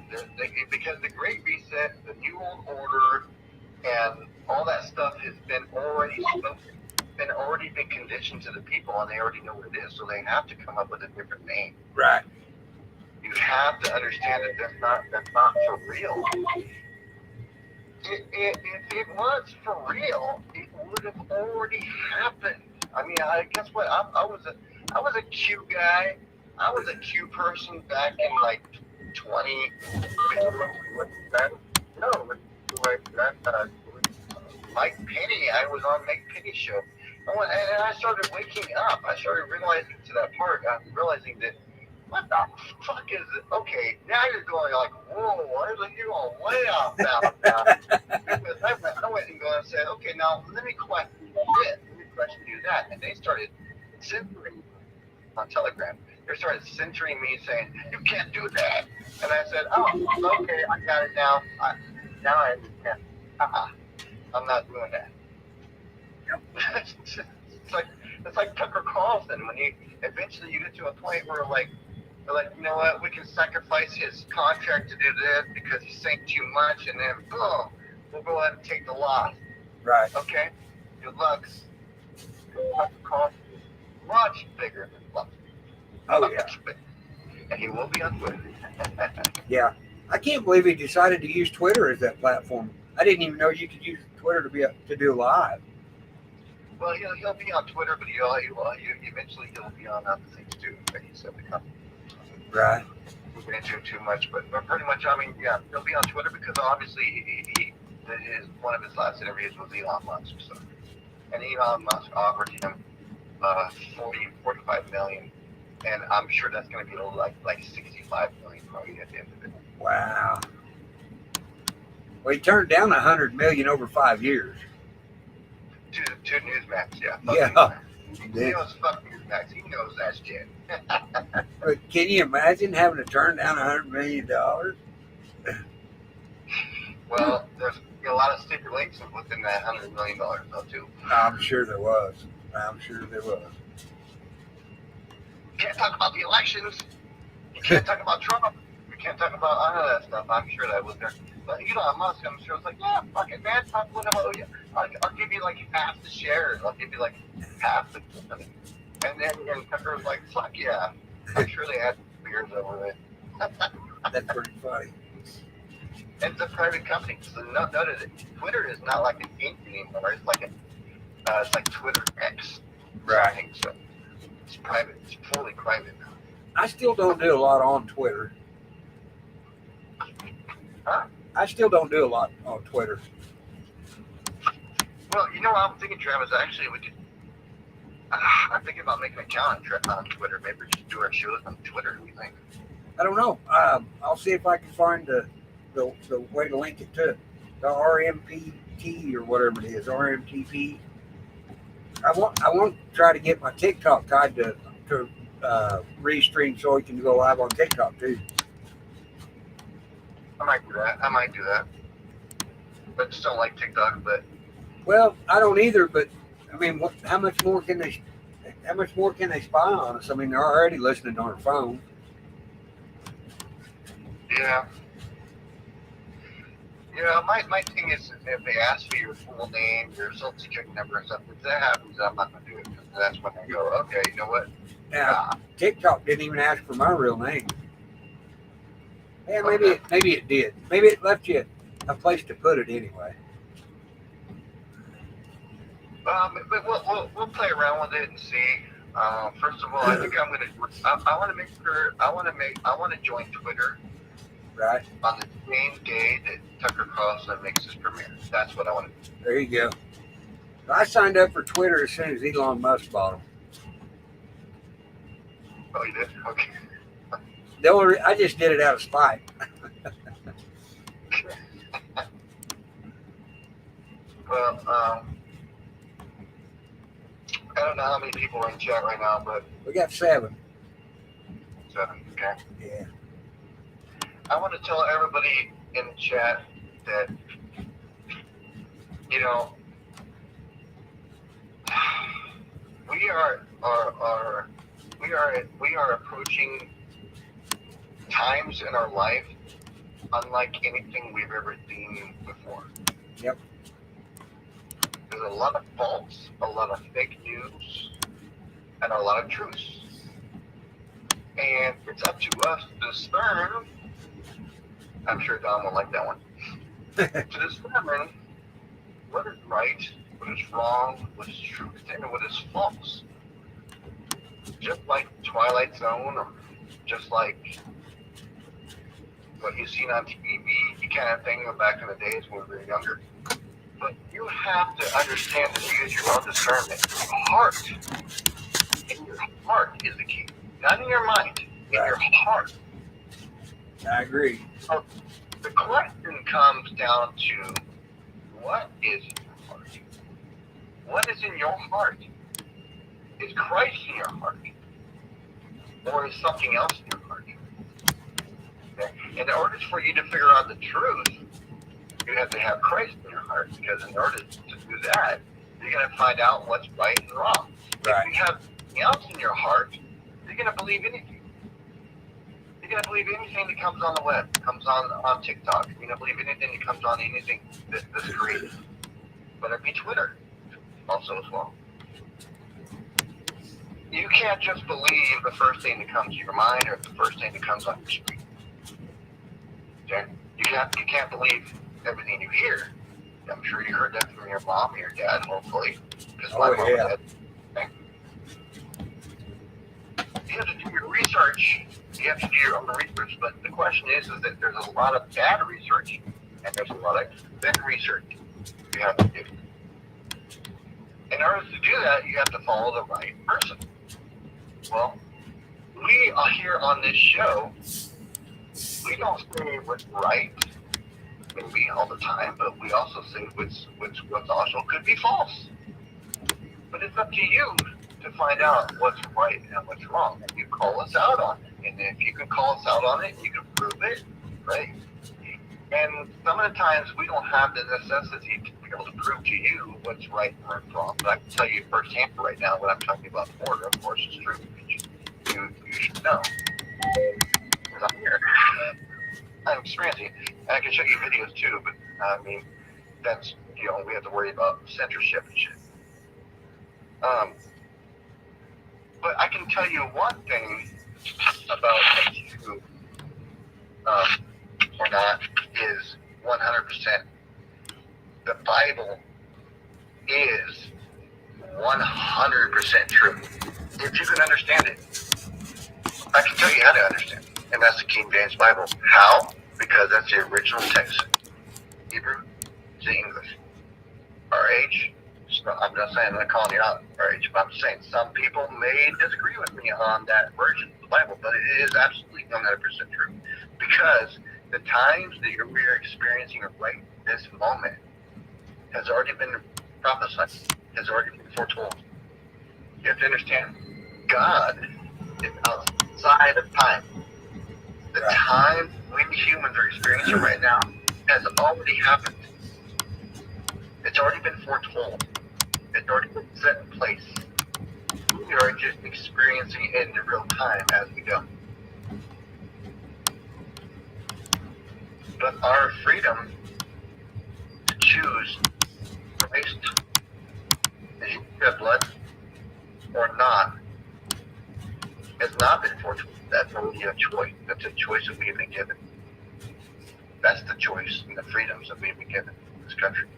Because the Great Reset, the New World Order, and all that stuff has been already been conditioned to the people, and they already know what it is. So they have to come up with a different name. Right. You have to understand that that's not for real. If it was for real, it would have already happened. I mean, guess what? I was a Q guy. I was a Q person back in like 20. Mike Penny. I was on Mike Penny's show, and I started waking up. I started realizing to that part. I'm realizing that. What the fuck is it? Okay, now you're going like, whoa, you're going way off now. Because I went and go and said, okay, now let me question this, let me question you that. And they started censoring me on Telegram. They started censoring me saying, you can't do that. And I said, oh, okay, I got it now. Now I understand. I'm not doing that. It's like Tucker Carlson when eventually you get to a point where like, you know what, we can sacrifice his contract to do this because he sank too much, and then boom, we'll go ahead and take the loss. Right. Okay? Good luck. Tucker Carlson is much bigger than Fluffy. Oh, yeah. And he will be on Twitter. Yeah. I can't believe he decided to use Twitter as that platform. I didn't even know you could use Twitter to do live. Well, he'll be on Twitter, but eventually he'll be on other things too. Like he said, the company. Right. get into it too much, but pretty much, I mean, yeah, he'll be on Twitter because obviously one of his last interviews was Elon Musk. So, and Elon Musk offered him 45 million, and I'm sure that's going to be like 65 million probably at the end of it. Wow. Well, he turned down 100 million over 5 years. To Newsmax, yeah. Yeah. He knows fuck Newsmax. He knows that shit. But can you imagine having to turn down $100 million? Well, there's a lot of stipulations within that $100 million though too. I'm sure there was. You can't talk about the elections. You can't talk about Trump. You can't talk about none of that stuff. I'm sure that was there. But Elon Musk, I'm sure, was like, yeah, fuck it, man. Talk whatever. I'll give you like half the shares. I'll give you like half the company. And then Tucker was like, fuck yeah. I'm sure they had beers over it. That's pretty funny. It's a private company. So notice it. Twitter is not like an Inc. anymore. It's like Twitter X. Right. So it's private. It's fully private now. I still don't do a lot on Twitter. Huh? I still don't do a lot on Twitter. Well, you know what I'm thinking, Travis? Actually, we could. I'm thinking about making an account on Twitter. Maybe we just do our shows on Twitter. What do you think? I don't know. I'll see if I can find the way to link it to the RMPT or whatever it is, RMTP. I want to try to get my TikTok tied to restream so we can go live on TikTok too. I might do that. But just don't like TikTok. But well, I don't either. But I mean, how much more can they spy on us? I mean, they're already listening on our phone. Yeah. My thing is if they ask for your full name, your social security number and stuff, if that happens, I'm not going to do it. That's when I go, okay, you know what? Now, TikTok didn't even ask for my real name. Yeah, maybe it did. Maybe it left you a place to put it anyway. But we'll play around with it and see. First of all, I think I'm going to. I want to make sure. I want to join Twitter. Right. On the same day that Tucker Carlson makes his premiere. That's what I want to do. There you go. I signed up for Twitter as soon as Elon Musk bought them. Oh, you did? Okay. I just did it out of spite. Well, I don't know how many people are in chat right now, but we got 7. 7. Okay. Yeah. I want to tell everybody in the chat that, we are approaching times in our life unlike anything we've ever seen before. Yep. There's a lot of faults, a lot of fake news, and a lot of truths. And it's up to us to discern. I'm sure Don will like that one. To determine what is right, what is wrong, what is truth, and what is false. Just like Twilight Zone, or just like what you've seen on TV, kind of thing back in the days when we were younger. But you have to understand and use your own discernment. Heart. In your heart is the key. Not in your mind. In your heart. I agree. So the question comes down to, what is in your heart? What is in your heart? Is Christ in your heart? Or is something else in your heart? Okay? In order for you to figure out the truth, you have to have Christ in your heart, because in order to do that, you're going to find out what's right and wrong. Right. If you have something else in your heart, you're going to believe anything. You're going to believe anything that comes on the web, comes on TikTok. You're going to believe anything that comes on anything that's created. Whether it be Twitter, also as well. You can't just believe the first thing that comes to your mind or the first thing that comes on your screen. Okay? You can't believe everything you hear. I'm sure you heard that from your mom or your dad, hopefully. Because my mom and dad. Okay? You have to do your research You have to do your own research. But the question is that there's a lot of bad research and there's a lot of good research you have to do. In order to do that, you have to follow the right person. Well, we are here on this show. We don't say what's right, maybe all the time, but we also say what's also could be false. But it's up to you to find out what's right and what's wrong, and you call us out on it. And if you can call us out on it, you can prove it, right? And some of the times we don't have the necessity to be able to prove to you what's right and what's wrong. But I can tell you firsthand right now what I'm talking about the border, of course, is true. You should know. Because I'm here. I'm experiencing it. And I can show you videos too, but I mean, that's, we have to worry about censorship and shit. But I can tell you one thing about you or not is 100%. The Bible is 100% true. If you can understand it, I can tell you how to understand it. And that's the King James Bible. How? Because that's the original text. Hebrew to English. RH, I'm not saying I'm not calling you out, RH, but I'm saying some people may disagree with me on that version of the Bible, but it is absolutely 100% true. Because the times that we are experiencing right this moment has already been prophesied, has already been foretold. You have to understand, God is outside of time. The time we humans are experiencing right now has already happened. It's already been foretold. It's already been set in place. We are just experiencing it in real time as we go. But our freedom to choose Christ, is you shed blood or not, has not been foretold. That's only a choice. That's a choice that we've been given. That's the choice and the freedoms that we've been given in this country.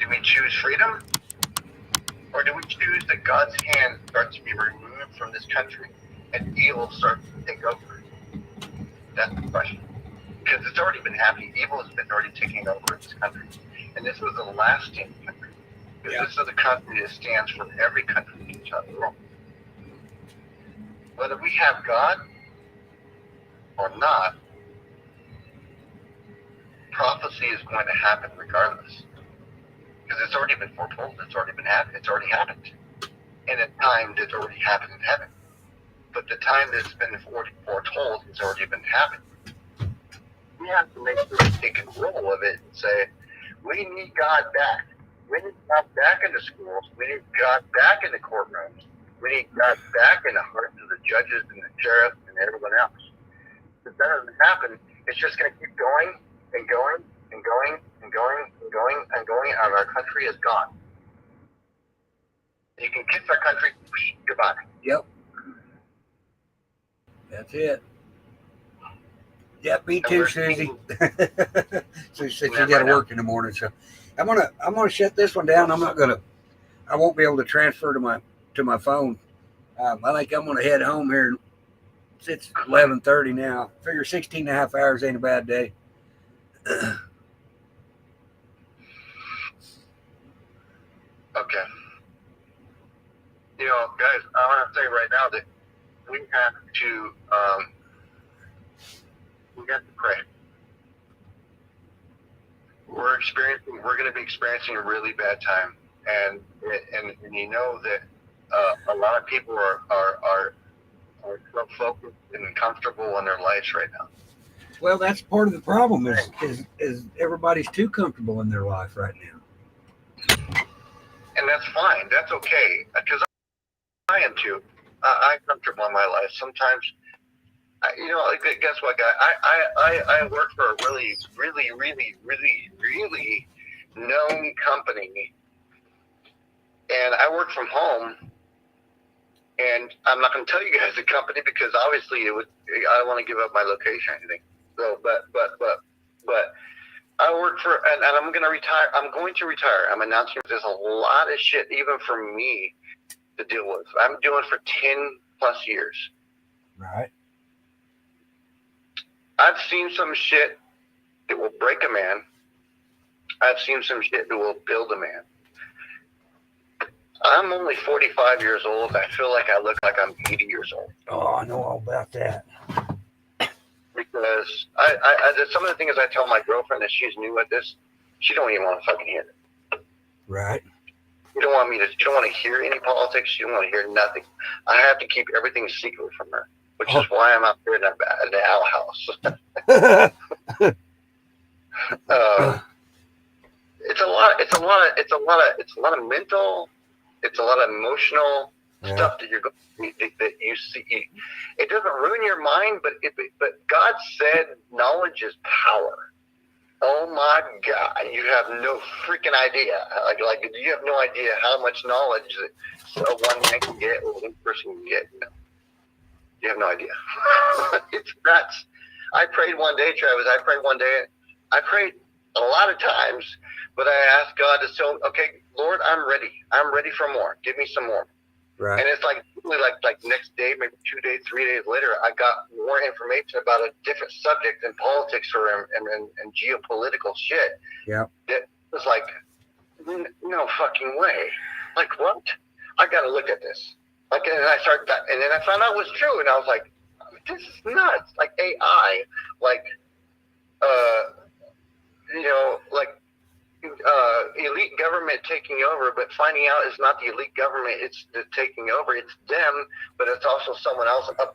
Do we choose freedom? Or do we choose that God's hand starts to be removed from this country and evil starts to take over? That's the question. Because it's already been happening. Evil has been already taking over in this country. And this was the lasting country. Because this is the country that stands for every country in the world. Whether we have God or not, prophecy is going to happen regardless. Because it's already been foretold, it's already happened. And at time that's already happened in heaven. But the time that's been foretold has already been happening. We have to make sure we take control of it and say, we need God back. We need God back in the schools. We need God back in the courtrooms. We need God back in the hearts of the judges and the sheriffs and everyone else. If that doesn't happen, it's just going to keep going and going and going and going and going and going, and our country is gone. You can kiss our country, goodbye. Yep. That's it. Yep, me too, Susie. Susie said she got to work in the morning, so I'm gonna shut this one down. I won't be able to transfer to my phone. I think I'm gonna head home here. It's 11:30 now. Figure 16 and a half hours ain't a bad day. Okay. Guys, I want to say right now that we have to pray. We're going to be experiencing a really bad time, and you know that a lot of people are so focused and comfortable in their lives right now. Well, that's part of the problem is everybody's too comfortable in their life right now. And that's fine. That's okay. Because I am too. I'm comfortable in my life. Sometimes, guess what, guy? I work for a really, really, really, really, really known company. And I work from home. And I'm not going to tell you guys the company because obviously I don't want to give up my location or anything. So, but I work for, and I'm going to retire. I'm going to retire. I'm announcing there's a lot of shit, even for me, to deal with. I'm doing for 10 plus years. Right. I've seen some shit that will break a man. I've seen some shit that will build a man. I'm only 45 years old. I feel like I look like I'm 80 years old. Oh, I know all about that. Because some of the things I tell my girlfriend that she's new at this, she don't even want to fucking hear it. Right. You don't want to hear any politics. You don't want to hear nothing. I have to keep everything secret from her, which is why I'm out here in the outhouse. It's a lot of mental, it's a lot of emotional stuff that that you see. It doesn't ruin your mind, but God said knowledge is power. Oh my God, you have no freaking idea. Like you have no idea how much knowledge that one man can get or one person can get. No. You have no idea. It's nuts. I prayed one day, Travis. I prayed a lot of times, but I asked God to say, okay, Lord, I'm ready. I'm ready for more. Give me some more. Right. And it's like next day, maybe 2 days, 3 days later, I got more information about a different subject in politics and geopolitical shit. Yeah. That was like, no fucking way. Like what? I got to look at this. Like, and then I found out it was true, and I was like, this is nuts. Like AI, like, elite government taking over, but finding out it's not the elite government, it's the taking over. It's them, but it's also someone else above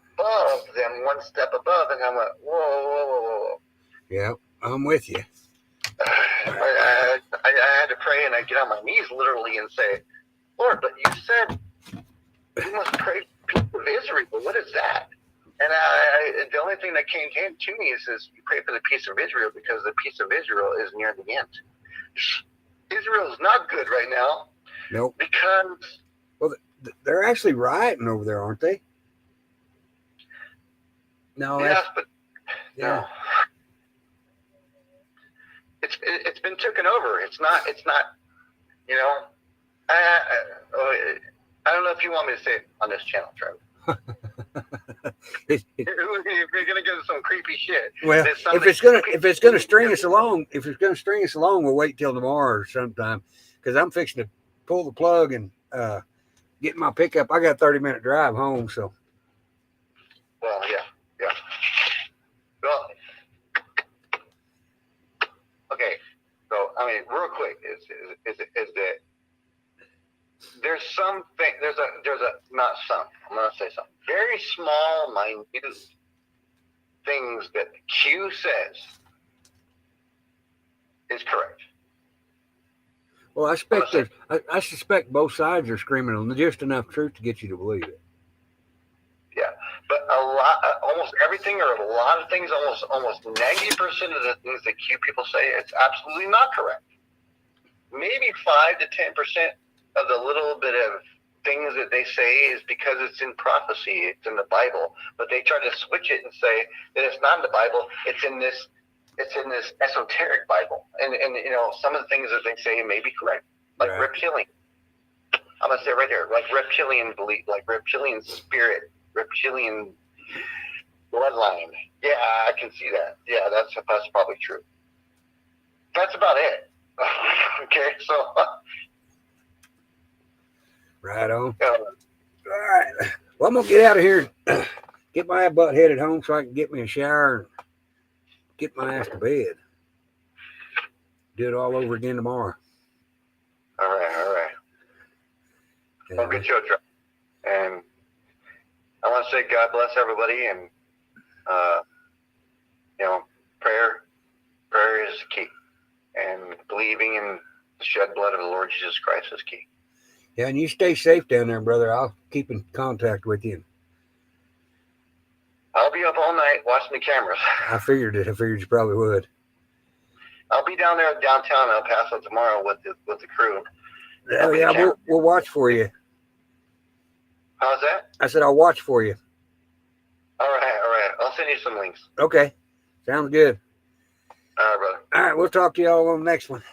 them, one step above. And I'm like, whoa. Yeah, I'm with you. I had to pray, and I get on my knees literally and say, Lord, but you said you must pray for the people of Israel. What is that? And the only thing that came to me is you pray for the peace of Israel because the peace of Israel is near the end. Israel's not good right now. Nope. Because they're actually rioting over there, aren't they? No. Yes, but yeah. No. It's been taken over. It's not. You know. I don't know if you want me to say it on this channel, Trevor. You're gonna get some creepy shit. Well, if it's gonna string us along, we'll wait till tomorrow or sometime, because I'm fixing to pull the plug and get my pickup. I got a 30-minute drive home, so. Well, yeah. Well, okay. So I mean, real quick, is that there's something. There's a not some. I'm gonna say something very small, minute things that Q says is correct. Well, I suspect both sides are screaming on just enough truth to get you to believe it. Yeah, but almost everything, or a lot of things, almost 90% of the things that Q people say, it's absolutely not correct. Maybe 5 to 10% of the little bit of things that they say is because it's in prophecy, it's in the Bible, but they try to switch it and say that it's not in the Bible, it's in this esoteric Bible, and you know, some of the things that they say may be correct, like right. Reptilian. I'm gonna say right here, like reptilian belief, like reptilian spirit, reptilian bloodline. Yeah, I can see that. Yeah, that's probably true. That's about it. Okay, so. Right on. All right. Well, I'm going to get out of here and get my butt headed home so I can get me a shower and get my ass to bed. Do it all over again tomorrow. All right. Yeah. Well, good show, Trevor. And I want to say God bless everybody, and, prayer is key. And believing in the shed blood of the Lord Jesus Christ is key. Yeah, and you stay safe down there, brother. I'll keep in contact with you. I'll be up all night watching the cameras. I figured it. I figured you probably would. I'll be down there downtown El Paso tomorrow with the crew. Yeah, we'll watch for you. How's that? I said I'll watch for you. All right. I'll send you some links. Okay. Sounds good. All right, brother. All right, we'll talk to y'all on the next one.